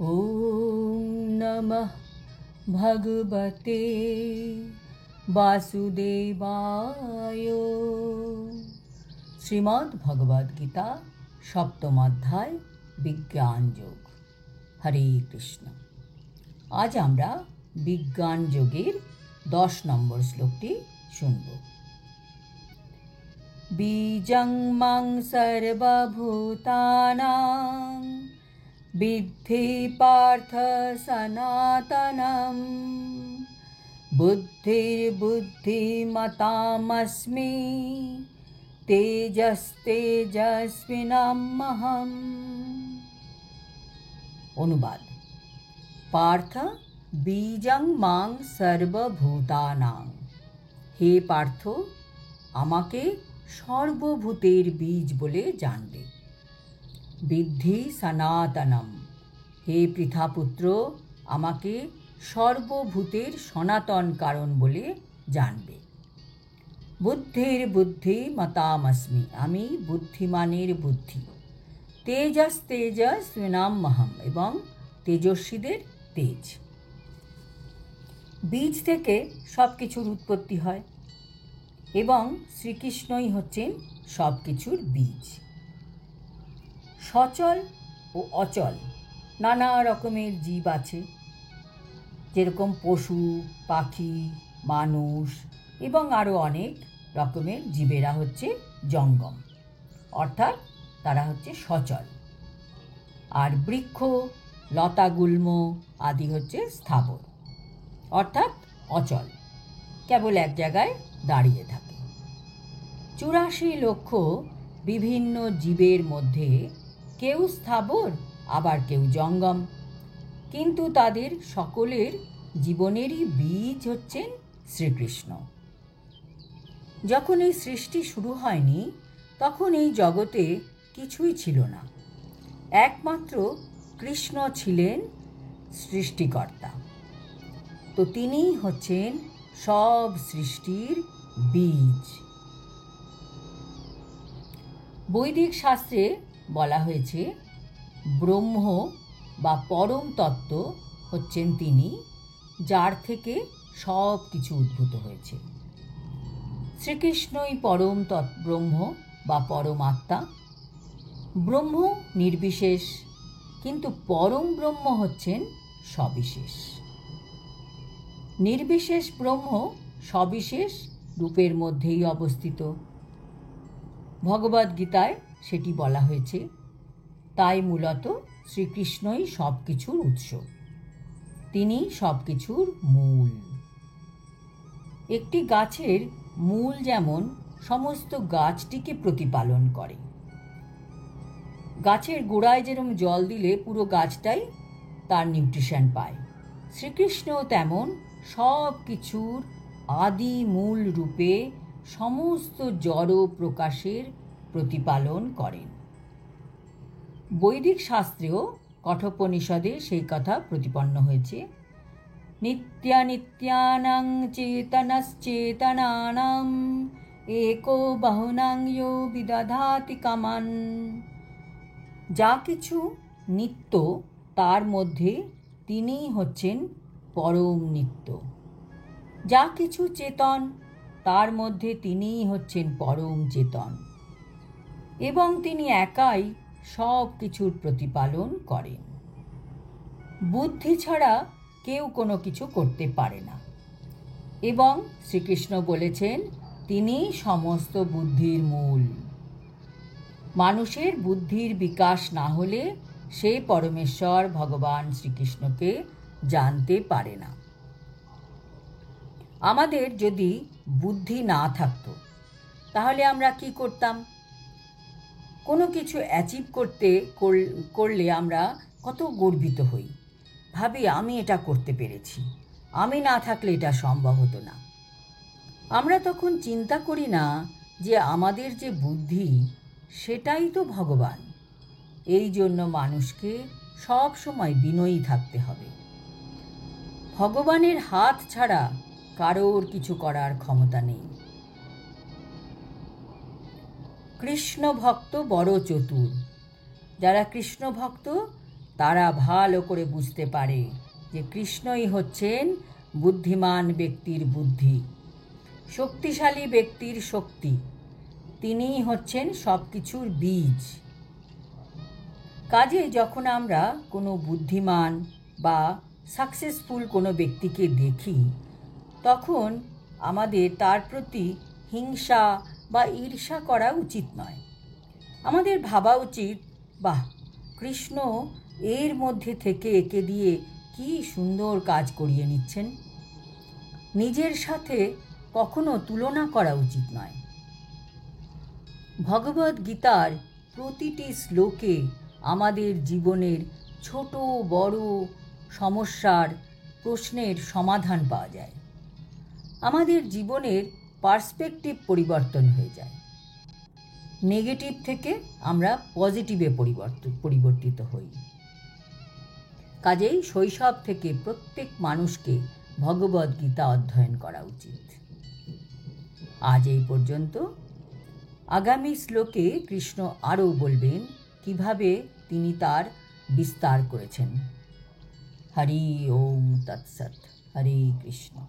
ॐ नमः भगवते वासुदेवाय। श्रीमद् भगवद गीता सप्तम अध्याय विज्ञान योग। हरे कृष्ण। आज आमरा विज्ञान योगेर 10 नम्बर श्लोकटी शुनब। बीजं मां सर्वभूतानां विद्धि पार्थ सनातनं बुद्धिर्बुद्धिमतामस्मि तेजस्तेजस्विनामहम्। अनुवाद। पार्थ बीजं मां सर्वभूतानां। हे पार्थ, आमाके सर्वभूतेर बीज बोले जानबे। विद्धि सनातनम। हे पृथापुत्र, आमाके सर्वभूतेर सनातन कारण बोले जानबे। बुद्धिर बुद्धि मतामस्मि। आमी बुद्धिमानेर बुद्धि। तेजस तेजस्विनामहम। एवं तेजस्वीदेर तेज। बीज থেকে সব কিছুর উৎপত্তি হয় এবং শ্রীকৃষ্ণই হচ্ছেন সব কিছুর বীজ। সচল ও অচল নানা রকমের জীব আছে, যেরকম পশু পাখি মানুষ এবং আরও অনেক রকমের জীবেরা হচ্ছে জঙ্গম, অর্থাৎ তারা হচ্ছে সচল। আর বৃক্ষ লতাগুল্ম আদি হচ্ছে স্থাবর, অর্থাৎ অচল, কেবল এক জায়গায় দাঁড়িয়ে থাকে। 84 লক্ষ বিভিন্ন জীবের মধ্যে কেউ স্থাবর আবার কেউ জঙ্গম, কিন্তু তাদের সকলের জীবনেরই বীজ হচ্ছেন শ্রীকৃষ্ণ। যখন এই সৃষ্টি শুরু হয়নি তখন এই জগতে কিছুই ছিল না, একমাত্র কৃষ্ণ ছিলেন সৃষ্টিকর্তা। তো তিনিই হচ্ছেন সব সৃষ্টির বীজ। বৈদিক শাস্ত্রে বলা হয়েছে ব্রহ্ম বা পরম তত্ত্ব হচ্ছেন তিনি, যার থেকে সব কিছু উদ্ভূত হয়েছে। শ্রীকৃষ্ণই পরম ব্রহ্ম বা পরমাত্মা। ব্রহ্ম নির্বিশেষ, কিন্তু পরম ব্রহ্ম হচ্ছেন সবিশেষ। নির্বিশেষ ব্রহ্ম সবিশেষ রূপের মধ্যেই অবস্থিত। ভগবদ গীতায় সেটি বলা হয়েছে। তাই মূলত শ্রীকৃষ্ণই সব কিছুর উৎস, তিনি সব কিছুর মূল। একটি গাছের মূল যেমন সমস্ত গাছটিকে প্রতিপালন করে, গাছের গোড়ায় যেরকম জল দিলে পুরো গাছটাই তার নিউট্রিশন পায়, শ্রীকৃষ্ণও তেমন সব কিছুর আদি মূল রূপে সমস্ত জড় প্রকাশের প্রতিপালন করেন। বৈদিক শাস্ত্রেও কঠোপনিষদে সেই কথা প্রতিপন্ন হয়েছে। নিত্যানিত্যানাং চেতনশ্চেতনানাং একো বাহুনাং ইয়ো বিদধাতি কামান। যা কিছু নিত্য তার মধ্যে তিনিই হচ্ছেন পরম নিত্য। যা কিছু চেতন তার মধ্যে তিনিই হচ্ছেন পরম চেতন, এবং তিনি একাই সব কিছুর প্রতিপালন করেন। বুদ্ধি ছাড়া কেউ কোনো কিছু করতে পারে না, এবং শ্রীকৃষ্ণ বলেছেন তিনি সমস্ত বুদ্ধির মূল। মানুষের বুদ্ধির বিকাশ না হলে সে পরমেশ্বর ভগবান শ্রীকৃষ্ণকে জানতে পারে না। আমাদের যদি বুদ্ধি না থাকতো তাহলে আমরা কি করতাম? কোনো কিছু অ্যাচিভ করলে আমরা কত গর্বিত হই, ভাবি আমি এটা করতে পেরেছি, আমি না থাকলে এটা সম্ভব হতো না। আমরা তখন চিন্তা করি না যে আমাদের যে বুদ্ধি সেটাই তো ভগবান। এই জন্য মানুষকে সব সময় বিনয়ী থাকতে হবে। ভগবানের হাত ছাড়া কারোর কিছু করার ক্ষমতা নেই। কৃষ্ণ ভক্ত বড় চতুর। যারা কৃষ্ণ ভক্ত তারা ভালো করে বুঝতে পারে যে কৃষ্ণই হচ্ছেন বুদ্ধিমান ব্যক্তির বুদ্ধি, শক্তিশালী ব্যক্তির শক্তি। তিনিই হচ্ছেন সব কিছুর বীজ। কাজে যখন আমরা কোনো বুদ্ধিমান বা সাকসেসফুল কোনো ব্যক্তিকে দেখি, তখন আমাদের তার প্রতি হিংসা বা ঈর্ষা করা উচিত নয়। আমাদের ভাবা উচিত, বাহ, কৃষ্ণ এর মধ্যে থেকে একে দিয়ে কি সুন্দর কাজ করিয়ে নিচ্ছেন। নিজের সাথে কখনো তুলনা করা উচিত নয়। ভগবদ্ গীতার প্রতিটি শ্লোকে আমাদের জীবনের ছোট বড় সমস্যার প্রশ্নের সমাধান পাওয়া যায়। আমাদের জীবনের পার্সপেক্টিভ পরিবর্তন হয়ে যায়। নেগেটিভ থেকে আমরা পজিটিভে পরিবর্তিত হই। কাজেই শৈশব থেকে প্রত্যেক মানুষকে ভগবদ্ গীতা অধ্যয়ন করা উচিত। আজ এই পর্যন্ত। আগামী শ্লোকে কৃষ্ণ আরও বলবেন কিভাবে তিনি তার বিস্তার করেছেন। হরি ওম তৎসৎ। হরে কৃষ্ণ।